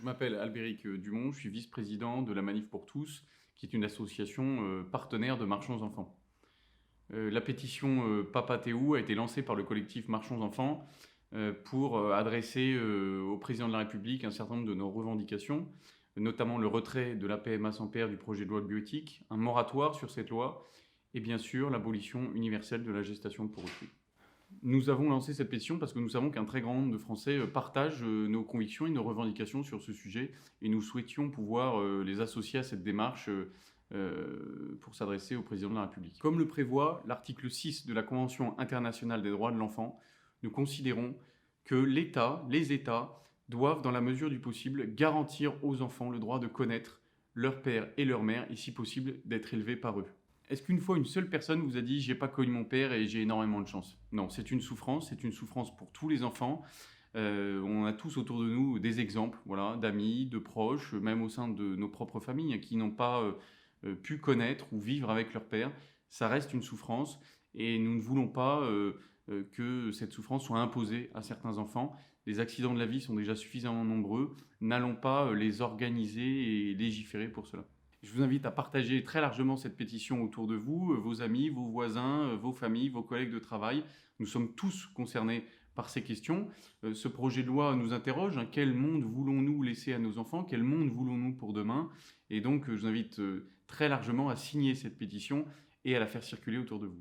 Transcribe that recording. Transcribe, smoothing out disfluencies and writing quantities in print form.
Je m'appelle Albéric Dumont, je suis vice-président de la Manif pour tous, qui est une association partenaire de Marchons Enfants. La pétition Papa t'es où a été lancée par le collectif Marchons Enfants pour adresser au président de la République un certain nombre de nos revendications, notamment le retrait de la PMA sans père du projet de loi de bioéthique, un moratoire sur cette loi et bien sûr l'abolition universelle de la gestation pour autrui. Nous avons lancé cette pétition parce que nous savons qu'un très grand nombre de Français partagent nos convictions et nos revendications sur ce sujet et nous souhaitions pouvoir les associer à cette démarche pour s'adresser au président de la République. Comme le prévoit l'article 6 de la Convention internationale des droits de l'enfant, nous considérons que l'État, les États, doivent, dans la mesure du possible, garantir aux enfants le droit de connaître leur père et leur mère et, si possible, d'être élevés par eux. Est-ce qu'une fois une seule personne vous a dit « j'ai pas connu mon père et j'ai énormément de chance » ? Non, c'est une souffrance pour tous les enfants. On a tous autour de nous des exemples, voilà, d'amis, de proches, même au sein de nos propres familles, qui n'ont pas pu connaître ou vivre avec leur père. Ça reste une souffrance et nous ne voulons pas que cette souffrance soit imposée à certains enfants. Les accidents de la vie sont déjà suffisamment nombreux. N'allons pas les organiser et légiférer pour cela. Je vous invite à partager très largement cette pétition autour de vous, vos amis, vos voisins, vos familles, vos collègues de travail. Nous sommes tous concernés par ces questions. Ce projet de loi nous interroge. Quel monde voulons-nous laisser à nos enfants ? Quel monde voulons-nous pour demain ? Et donc, je vous invite très largement à signer cette pétition et à la faire circuler autour de vous.